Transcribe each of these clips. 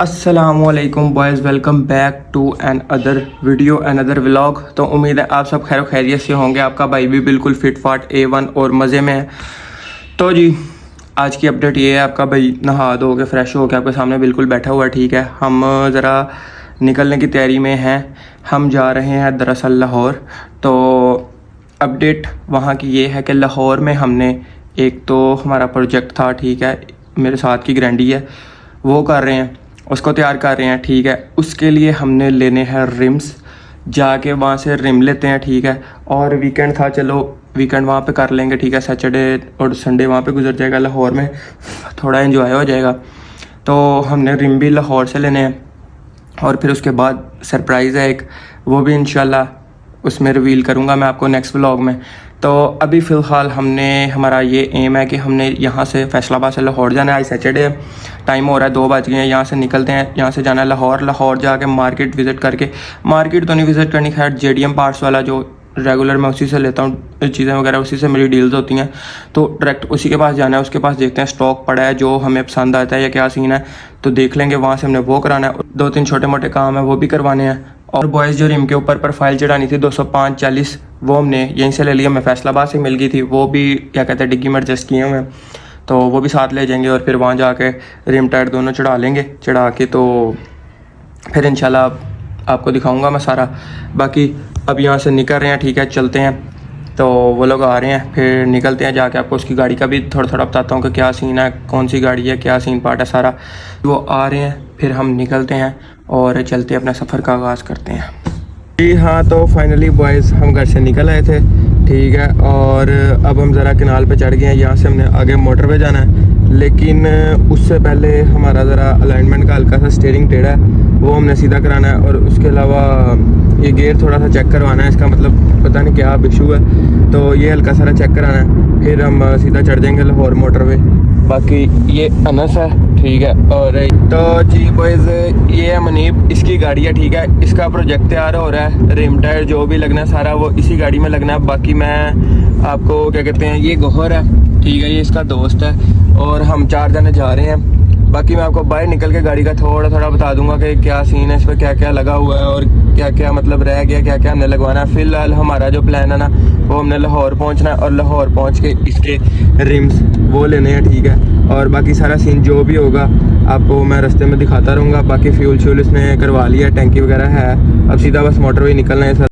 अस्सलामुअलैकुम boys, welcome back to another video another vlog. तो उम्मीद है आप सब खैर खैरियत से होंगे। आपका भाई भी बिल्कुल फिट फाट A1 और मज़े में है। तो जी आज की अपडेट ये है, आपका भाई नहा धो के फ्रेश हो के आपके सामने बिल्कुल बैठा हुआ है। ठीक है, हम ज़रा निकलने की तैयारी में हैं। हम जा रहे हैं दरअसल लाहौर। तो अपडेट वहाँ की ये है कि लाहौर में हमने एक तो हमारा प्रोजेक्ट था, ठीक है, मेरे साथ की ग्रैंडी है वो कर रहे हैं, उसको तैयार कर रहे हैं। ठीक है, उसके लिए हमने लेने हैं रिम्स, जाके वहाँ से रिम लेते हैं। ठीक है, और वीकेंड था, चलो वीकेंड वहाँ पे कर लेंगे। ठीक है, सैटरडे और संडे वहाँ पे गुजर जाएगा, लाहौर में थोड़ा एंजॉय हो जाएगा। तो हमने रिम भी लाहौर से लेने हैं और फिर उसके बाद सरप्राइज़ है एक, वो भी इंशाल्लाह उसमें रिवील करूँगा मैं आपको नेक्स्ट व्लॉग में। तो अभी फ़िलहाल हमारा ये एम है कि हमने यहाँ से फैसलाबाद से लाहौर जाना है। आज सैटरडे टाइम हो रहा है 2 बज गए हैं। यहाँ से निकलते हैं, यहाँ से जाना है लाहौर। लाहौर जाके मार्केट विज़िट करके, मार्केट तो नहीं विज़िट करनी, खैर JDM पार्ट्स वाला जो रेगुलर मैं उसी से लेता हूँ चीज़ें वगैरह, उसी से मेरी डील्स होती हैं। तो डायरेक्ट उसी के पास जाना है, उसके पास देखते हैं स्टॉक पड़ा है जो हमें पसंद आता है या क्या सीन है, तो देख लेंगे। वहाँ से हमने वो कराना है, 2-3 छोटे मोटे काम है वो भी करवाने हैं। और बॉयज़ जो रिम के ऊपर प्रोफाइल चढ़ानी थी 205-40, वो हमने यहीं से ले लिया, मैं फैसलाबाद से मिल गई थी। वो भी क्या कहते हैं डिग्गी में एडजस्ट किए हुए हैं, तो वो भी साथ ले जाएंगे और फिर वहाँ जाके रिम टायर दोनों चढ़ा लेंगे। चढ़ा के तो फिर इंशाल्लाह आपको दिखाऊंगा मैं सारा। बाकी अब यहाँ से निकल रहे हैं, ठीक है, चलते हैं। तो वो लोग आ रहे हैं, फिर निकलते हैं, जाके आपको उसकी गाड़ी का भी थोड़ा थोड़ा बताता हूँ कि क्या सीन है, कौन सी गाड़ी है, क्या सीन पार्ट है सारा। वो आ रहे हैं, फिर हम निकलते हैं और चलते अपना सफ़र का आगाज़ करते हैं। जी हाँ, तो फाइनली बॉयज़ हम घर से निकल आए थे, ठीक है, और अब हम ज़रा किनाल पे चढ़ गए हैं। यहाँ से हमने आगे मोटर पे जाना है, लेकिन उससे पहले हमारा ज़रा अलाइनमेंट का हल्का सा स्टीयरिंग टेढ़ा है, वो हमने सीधा कराना है। और उसके अलावा ये गेयर थोड़ा सा चेक करवाना है, इसका मतलब पता नहीं क्या इशू है, तो ये हल्का सारा चेक कराना है, फिर हम सीधा चढ़ जाएंगे लाहौर मोटर पे। बाकी ये अनस है, ठीक है। और तो जी बॉयज़ ये है मनीब, इसकी गाड़ी है, ठीक है, इसका प्रोजेक्ट तैयार हो रहा है। रिम टायर जो भी लगना है सारा वो इसी गाड़ी में लगना है। बाकी मैं आपको क्या कहते हैं, ये गोहर है, ठीक है, ये इसका दोस्त है और हम 4 जने जा रहे हैं। बाकी मैं आपको बाहर निकल के गाड़ी का थोड़ा थोड़ा बता दूंगा कि क्या सीन है, इस पर क्या क्या लगा हुआ है और क्या क्या मतलब रह गया, क्या क्या हमने लगवाना है। फिलहाल हमारा जो प्लान है ना, वो हमने लाहौर पहुंचना है और लाहौर पहुंच के इसके रिम्स वो लेने हैं, ठीक है। और बाकी सारा सीन जो भी होगा आपको मैं रास्ते में दिखाता रहूँगा। बाकी फ्यूल श्यूल इसने करवा लिया, टैंकी वगैरह है, अब सीधा बस मोटरवे निकलना है सर।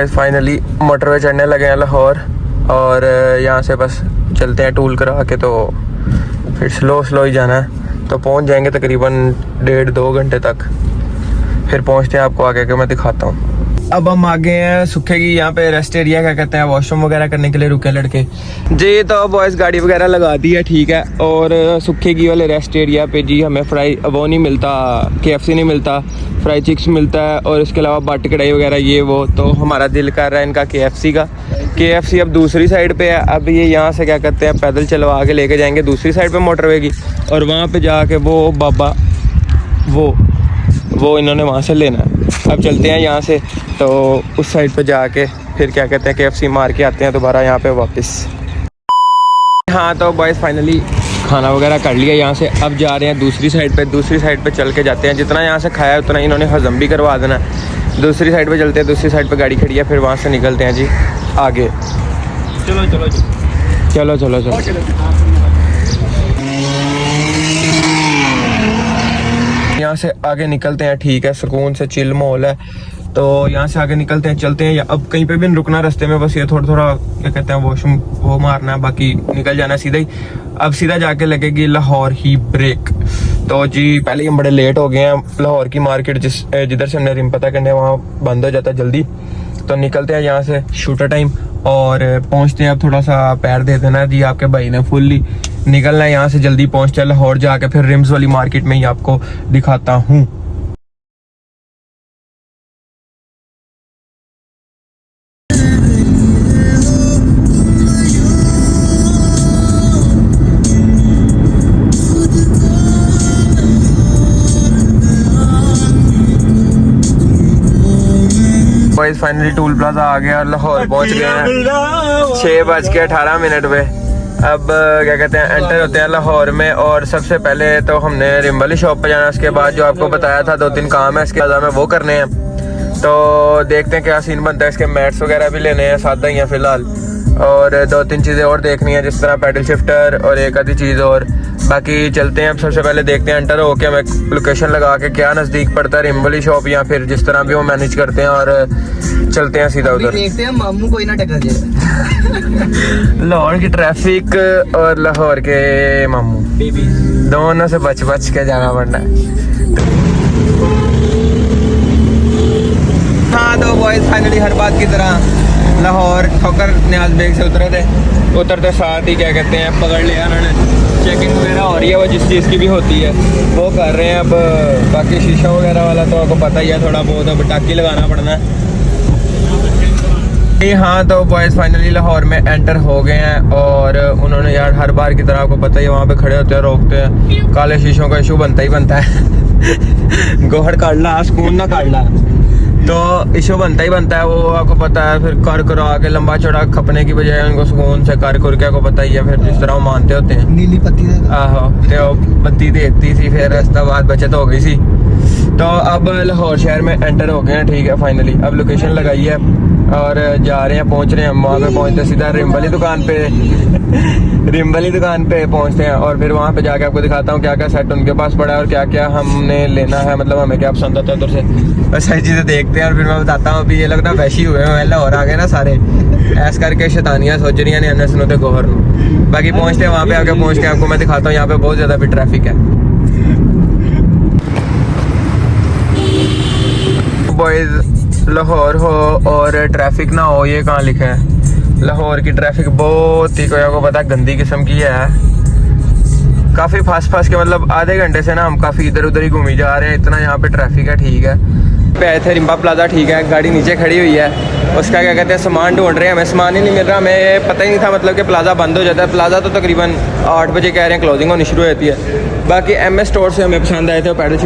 फाइनली मोटरवे चढ़ने लगे हैं लाहौर, और यहाँ से बस चलते हैं टूल करा के, तो फिर स्लो ही जाना है। तो पहुँच जाएंगे तकरीबन 1.5-2 घंटे तक, फिर पहुँचते हैं, आपको आगे के मैं दिखाता हूँ। अब हम आ गए हैं सुखे की यहाँ पे रेस्ट एरिया, क्या कहते हैं, वॉशरूम वगैरह करने के लिए रुके लड़के जी। तो बॉयज़ गाड़ी वगैरह लगा दी है, ठीक है। और सुखे की वाले रेस्ट एरिया पे जी हमें फ्राई वो नहीं मिलता, KFC नहीं मिलता, फ्राई चिक्स मिलता है और इसके अलावा बट कढ़ाई वगैरह ये वो। तो हमारा दिल कर रहा है इनका KFC का। KFC अब दूसरी साइड पे है, अब ये यहाँ से क्या कहते हैं पैदल चलवा के लेके जाएंगे दूसरी साइड पे मोटरवे की, और वहाँ पे जाके वो बाबा वो इन्होंने वहाँ से लेना है। अब चलते हैं यहाँ से, तो उस साइड पे जाके फिर क्या कहते हैं KFC मार के आते हैं दोबारा यहाँ पे वापस। हाँ, तो बॉयज़ फाइनली खाना वगैरह कर लिया यहाँ से, अब जा रहे हैं दूसरी साइड पे। दूसरी साइड पे चल के जाते हैं, जितना यहाँ से खाया उतना इन्होंने हजम भी करवा देना। दूसरी साइड पे चलते हैं, दूसरी साइड पे गाड़ी खड़ी है, फिर वहाँ से निकलते हैं जी आगे। चलो। यहाँ से आगे निकलते हैं, ठीक है, सुकून से चिल माहौल है, तो यहाँ से आगे निकलते हैं, चलते हैं। या अब कहीं पे भी नहीं रुकना रास्ते में, बस ये थोड़ा क्या कहते हैं वॉशरूम वो मारना है, बाकी निकल जाना सीधा ही। अब सीधा जाके लगेगी लाहौर ही ब्रेक। तो जी पहले ही हम बड़े लेट हो गए हैं, लाहौर की मार्केट जिधर से हमने रिम पता करने वहाँ बंद हो जाता है जल्दी, तो निकलते हैं यहाँ से शूटर टाइम और पहुँचते हैं। अब थोड़ा सा पैर दे देना जी आपके भाई ने, फुल्ली निकलना है यहाँ से, जल्दी पहुँचते हैं लाहौर, जाके फिर रिम्स वाली मार्केट में ही आपको दिखाता हूँ। फाइनली टूल प्लाजा आ गया, लाहौर पहुंच गए हैं 6:18 पे। अब क्या कहते हैं एंटर होते हैं लाहौर में। और सबसे पहले तो हमने रिम वाली शॉप पे जाना, उसके बाद जो आपको बताया था 2-3 काम है इसके बाद हमें वो करने हैं। तो देखते हैं क्या सीन बनता है। इसके मैट्स वगैरह भी लेने हैं, सादा ही हैं फ़िलहाल, और 2-3 चीज़ें और देखनी है, जिस तरह पैडल शिफ्टर और एक आधी चीज़ और। बाकी चलते हैं। अब सबसे पहले देखते हैं एंटर होके हमें लोकेशन लगा के क्या नज़दीक पड़ता है, रिम वाली शॉप या फिर जिस तरह भी वो मैनेज करते हैं, और चलते हैं सीधा उधर। देखते हैं मामू कोई ना टक्कर जाए। लाहौर की ट्रैफिक और लाहौर के मामू दोनों से बच बच के जाना पड़ना है। हाँ तो बॉयज फाइनली हर बात की तरह लाहौर ठोकर न्याज बेग से उतरते साथ ही क्या कहते हैं पकड़ लिया उन्होंने। चेकिंग वगैरह हो रही है, वो जिस चीज़ की भी होती है वो कर रहे हैं। अब बाकी शीशा वगैरह वाला तो आपको पता ही है, थोड़ा बहुत अब टाकी लगाना पड़ना है। हाँ तो बॉयज़ फाइनली लाहौर में एंटर हो गए हैं, और उन्होंने यार हर बार की तरह आपको पता ही है वहाँ पे खड़े होते हैं, रोकते हैं। काले शीशों का इशू बनता ही बनता है। गोहर काट ला, सुकून ना काट ला, तो इशू बनता ही बनता है। वो आपको पता है, फिर कर करो आके लंबा चौड़ा खपने की बजाय उनको सुकून से कर के आपको पता ही है फिर जिस तरह वो मानते होते हैं। नीली पत्ती आहो तो बत्ती देती थी, फिर उसके बाद बचत हो गई थी। तो अब लाहौर शहर में एंटर हो गए हैं, ठीक है फाइनली। अब लोकेशन लगाई है और जा रहे हैं, पहुंच रहे हैं। वहाँ पे पहुंचते सीधा रिम वाली दुकान पे रिम वाली दुकान पे पहुंचते हैं, और फिर वहाँ पे जाके आपको दिखाता हूँ क्या क्या सेट उनके पास पड़ा है और क्या क्या हमने लेना है, मतलब हमें क्या पसंद आता है उधर से। बस सारी चीज़ें देखते हैं और फिर मैं बताता हूँ। अभी ये लोग ना वैशी हुए हैं, लाहौर आ गए ना सारे, ऐसा करके शैतानियाँ सोच रही हैं ने सुनते गोहर में। बाकी पहुँचते हैं वहाँ पे, आके पहुँच के आपको मैं दिखाता हूँ। यहाँ पे बहुत ज़्यादा भी ट्रैफिक है बॉयज़। लाहौर हो और ट्रैफिक ना हो, ये कहाँ लिखा है? लाहौर की ट्रैफिक बहुत ही कोई आपको पता है गंदी किस्म की है, काफ़ी फास्ट के, मतलब आधे घंटे से ना हम काफ़ी इधर उधर ही घूमी जा रहे हैं, इतना यहाँ पे ट्रैफिक है। ठीक है पे आए थे रिम्बा प्लाजा, ठीक है, गाड़ी नीचे खड़ी हुई है, उसका क्या कहते हैं सामान ढूंढ रहे हैं, हमें सामान ही नहीं मिल रहा। हमें पता ही नहीं था मतलब कि प्लाजा बंद हो जाता है। प्लाजा तो तकरीबन 8 बजे कह रहे हैं क्लोजिंग होनी शुरू होती है। बाकी MS स्टोर से हमें पसंद आए थे, पैडल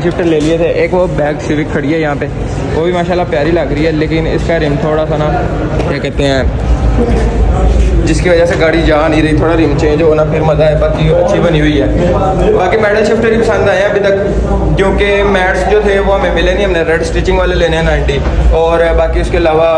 शिफ्टर ले लिए थे। एक वो बैग सिविक खड़ी है यहाँ पे, वो भी माशाल्लाह प्यारी लग रही है, लेकिन इसका रिम थोड़ा सा ना क्या कहते हैं जिसकी वजह से गाड़ी जा नहीं रही, थोड़ा रिम चेंज होना फिर मज़ा है। बाकी अच्छी बनी हुई है। बाकी पैडल शिफ्टर ही पसंद आए हैं अभी तक, क्योंकि मैट्स जो थे वो हमें मिले नहीं, हमने रेड स्टिचिंग वाले लेने हैं 90। और बाकी उसके अलावा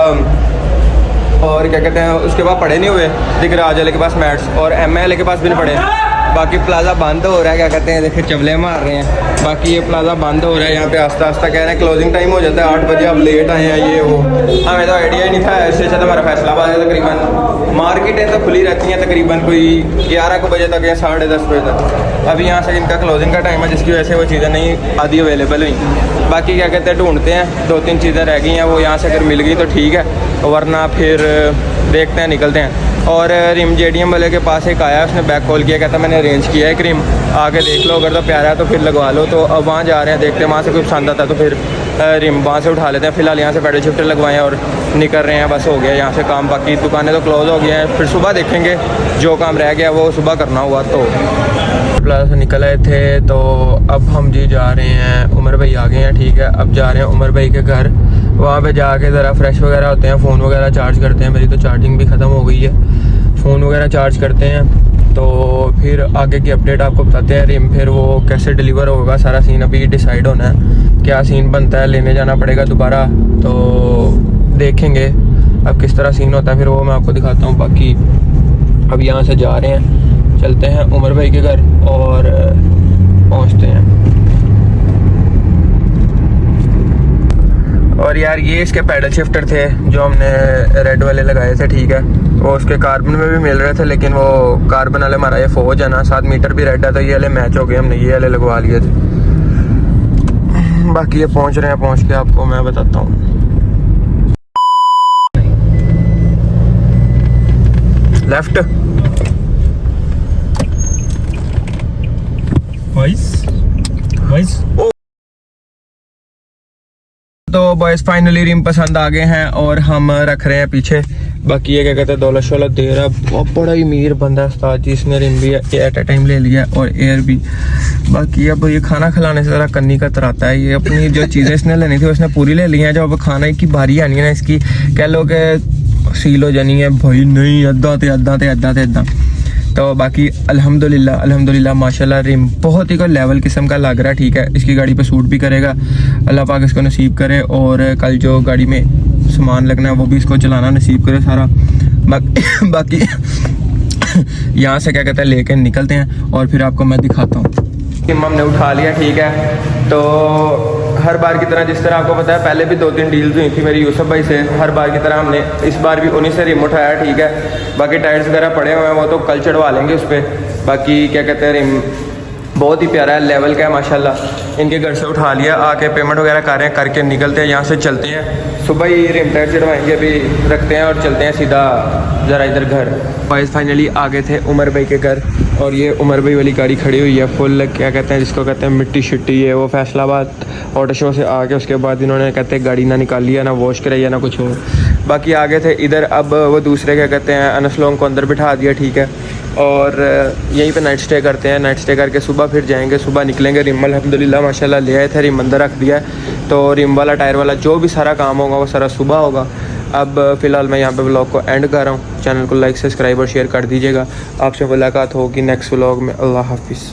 और क्या कहते हैं उसके बाद पड़े नहीं हुए, दिगराज वाले के पास मैट्स और ML के पास भी नहीं पड़े। बाकी प्लाजा बंद हो रहा है, क्या कहते हैं देखिए चवले मार रहे हैं। बाकी ये प्लाजा बंद हो रहा है यहाँ पे, आस्ता आस्ता कह रहे हैं क्लोजिंग टाइम हो जाता है 8 बजे, अब लेट आए हैं ये वो। हमें तो आइडिया ही नहीं था, इससे अच्छा तो हमारा फैसलाबाद है। तकरीबन मार्केटें तो खुली रहती हैं तकरीबन कोई 11 बजे तक या 10:30 बजे तक। अभी यहाँ से इनका क्लोजिंग का टाइम है, जिसकी वजह से वो चीज़ें नहीं आधी अवेलेबल हुई। बाकी क्या कहते हैं ढूंढते हैं, 2-3 चीज़ें रह गई हैं, वो यहाँ से अगर मिल गई तो ठीक है, वरना फिर देखते हैं निकलते हैं। और रिम JDM वाले के पास एक आया, उसने बैक कॉल किया, कहता मैंने अरेंज किया है एक रिम, आके देख लो, अगर तो प्यारा है तो फिर लगवा लो। तो अब वहाँ जा रहे हैं, देखते हैं वहाँ से कोई पसंद आता है तो फिर रिम वहाँ से उठा लेते हैं। फिलहाल यहाँ से पैडल शिफ्टर लगवाएं और निकल रहे हैं, बस हो गया यहाँ से काम। बाकी दुकानें तो क्लोज हो गई हैं, फिर सुबह देखेंगे जो काम रह गया वो सुबह करना हुआ। तो प्लाजा से निकल आए थे, तो अब हम जी जा रहे हैं, उमर भाई आ गए हैं, ठीक है। अब जा रहे हैं उमर भाई के घर, वहाँ पे जाके ज़रा फ्रेश वगैरह होते हैं, फ़ोन वगैरह चार्ज करते हैं। मेरी तो चार्जिंग भी ख़त्म हो गई है, फ़ोन वगैरह चार्ज करते हैं, तो फिर आगे की अपडेट आपको बताते हैं। रिम फिर वो कैसे डिलीवर होगा, सारा सीन अभी डिसाइड होना है, क्या सीन बनता है, लेने जाना पड़ेगा दोबारा, तो देखेंगे अब किस तरह सीन होता है, फिर वो मैं आपको दिखाता हूँ। बाकी अब यहाँ से जा रहे हैं, चलते हैं उमर भाई के घर और पहुँचते हैं। और यार ये इसके पैडल शिफ्टर थे जो हमने रेड वाले लगाए थे, ठीक है, वो उसके कार्बन में भी मिल रहे थे, लेकिन वो कार्बन वाले हमारा ये फौज है ना, 7 मीटर भी रेड है, तो ये वाले मैच हो गए, हमने ये वाले लगवा लिए थे। बाकी ये पहुंच रहे हैं, पहुंच के आपको मैं बताता हूँ। लेफ्ट वॉइस तो बॉयज फाइनली रिम पसंद आ गए हैं और हम रख रहे हैं पीछे। बाकी ये क्या कहते हैं दौलत शौलत दे रहा है, बहुत बड़ा ही अमीर बंदा है उस्ताद जी, इसने रिम भी एट अ टाइम ले लिया और एयर भी। बाकी अब ये खाना खिलाने से ज़रा कन्नी का तराता है, ये अपनी जो चीज़ें इसने लेनी थी उसने पूरी ले ली हैं, जब अब खाने की बारी आनी है ना इसकी, कह लो कि सील हो जानी है भाई, नहीं अद्धा ते तो बाकी अल्हम्दुलिल्लाह माशाल्लाह रिम बहुत ही कोई लेवल किस्म का लग रहा है, ठीक है। इसकी गाड़ी पे सूट भी करेगा, अल्लाह पाक इसको नसीब करे, और कल जो गाड़ी में सामान लगना है वो भी इसको चलाना नसीब करे सारा। बाकी यहाँ से क्या कहते हैं लेके निकलते हैं और फिर आपको मैं दिखाता हूँ। हमने उठा लिया, ठीक है। तो हर बार की तरह, जिस तरह आपको पता है पहले भी 2-3 डील्स हुई थी मेरी यूसुफ भाई से, हर बार की तरह हमने इस बार भी उन्हीं से रिम उठाया, ठीक है। बाकी टायर्स वगैरह पड़े हुए हैं, वो तो कल चढ़वा लेंगे उस पर। बाकी क्या कहते हैं रिम बहुत ही प्यारा है, लेवल का है माशाल्लाह। इनके घर से उठा लिया, आके पेमेंट वगैरह कर रहे हैं, करके निकलते हैं यहाँ से, चलते हैं। सुबह ही रिम टायर चढ़वाएंगे, अभी रखते हैं और चलते हैं सीधा ज़रा इधर घर। बॉयज़ फाइनली आ गए थे उमर भाई के घर, और ये उमर भाई वाली गाड़ी खड़ी हुई है फुल, क्या कहते हैं जिसको कहते हैं मिट्टी शिट्टी है। वो फैसलाबाद ऑटो शो से आके उसके बाद इन्होंने कहते हैं गाड़ी ना निकाली है, ना वॉश कराई है, ना कुछ हो। बाकी आ गए थे इधर, अब वो दूसरे क्या कहते हैं अनस लोगों को अंदर बिठा दिया, ठीक है। और यहीं पे नाइट स्टे करते हैं, नाइट स्टे करके सुबह फिर जाएंगे, सुबह निकलेंगे। रिम अल्हम्दुलिल्लाह माशाल्लाह ले आए थे, रिम अंदर रख दिया है। तो रिम वाला टायर वाला जो भी सारा काम होगा वो सारा सुबह होगा। अब फ़िलहाल मैं यहाँ पे व्लॉग को एंड कर रहा हूँ। चैनल को लाइक सब्सक्राइब और शेयर कर दीजिएगा। आपसे मुलाकात होगी नेक्स्ट व्लॉग में। अल्लाह हाफिज़।